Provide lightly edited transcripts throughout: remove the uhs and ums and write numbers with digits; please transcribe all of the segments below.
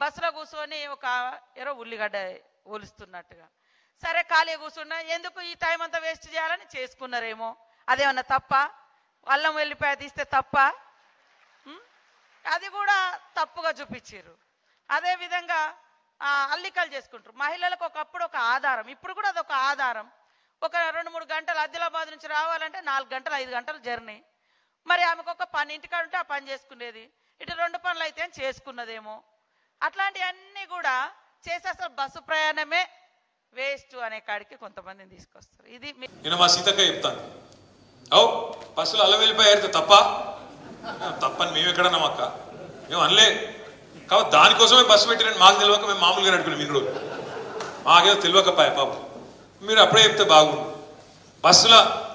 బస్సులో కూర్చొని ఒక ఎరో ఉల్లిగడ్డ ఒలుస్తున్నట్టుగా, సరే ఖాళీ కూర్చున్నా, ఎందుకు ఈ టైం అంతా వేస్ట్ చేయాలని చేసుకున్నారేమో. అదేమన్నా తప్ప? అల్లం వెల్లిపాయ తీస్తే తప్ప? అది కూడా తప్పుగా చూపించారు. అదేవిధంగా అల్లికలు చేసుకుంటారు మహిళలకు. ఒకప్పుడు ఒక ఆధారం, ఇప్పుడు కూడా అదొక ఆధారం. ఒక 2-3 గంటలు ఆదిలాబాద్ నుంచి రావాలంటే 4 గంటలు 5 గంటలు జర్నీ. మరి ఆమెకు ఒక పని ఇంటికాడ ఉంటే ఆ పని చేసుకునేది, ఇటు 2 పనులు అయితే చేసుకున్నదేమో. అట్లాంటివన్నీ కూడా చేసి అసలు బస్సు ప్రయాణమే వేస్ట్ అనే కాడికి కొంతమందిని తీసుకొస్తారు. ఇది నేను మా సీతక్క చెప్తాను, అవు బస్సులో అల్లం వెళ్ళిపోయారు తప్ప తప్పని మేము ఎక్కడన్నాం అక్క, మేము అనలే. కాబట్టి దానికోసమే బస్సు పెట్టిరని మాకు తెలియక మేము మామూలుగా నడిపినాం ఇన్ని రోజులు. మాకేదో తెలియకపోయా పాపం. మీరు అప్పుడే చెప్తే బాగుండు. బస్సుల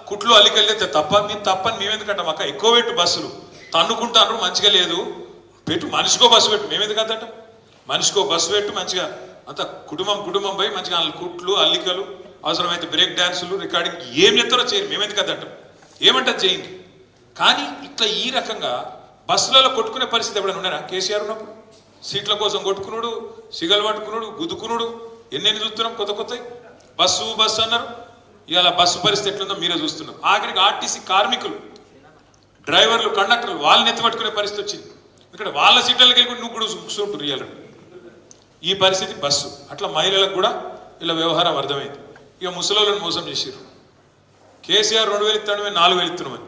కుట్లు అల్లికెళ్ళితే తప్ప, మేము తప్పని మేమెందుకంటాం అక్క? ఎక్కువ పెట్టు బస్సులు, తన్నుకుంటాను మంచిగా లేదు, పెట్టు మనిషికో బస్సు పెట్టు. మేమెందుకు అంటాం? మనిషికో బస్సు పెట్టు, మంచిగా అంత కుటుంబం పోయి మంచిగా కుట్లు అల్లికలు, అవసరమైతే బ్రేక్ డ్యాన్సులు, రికార్డింగ్ ఏం చెప్తారో చేయరు. మేమెందుకు అంటాం? ఏమంటారు చేయండి. కానీ ఇట్లా ఈ రకంగా బస్సులలో కొట్టుకునే పరిస్థితి ఎప్పుడైనా ఉన్నారా? కేసీఆర్ ఉన్నప్పుడు సీట్ల కోసం కొట్టుకున్నాడు, సిగలు పట్టుకున్నాడు, గుద్దుకున్నాడు, ఎన్నెన్ని చూస్తున్నాం కొత్త బస్సు అన్నారు. ఇవాళ బస్సు పరిస్థితి ఎట్లుందో మీరే చూస్తున్నారు. ఆఖరికి ఆర్టీసీ కార్మికులు, డ్రైవర్లు, కండక్టర్లు వాళ్ళని ఎత్తిపట్టుకునే పరిస్థితి వచ్చింది. ఇక్కడ వాళ్ళ సీట్లకి వెళ్ళి నువ్వు కూడా కూర్చుంటారు. ఇవ్వాలని ఈ పరిస్థితి బస్సు. అట్లా మహిళలకు కూడా ఇలా వ్యవహారం అర్థమైంది. ఇక ముసలోళ్ళని మోసం చేసారు. కేసీఆర్ 2,000 ఇస్తాడు, 4,000 ఇస్తున్నామని.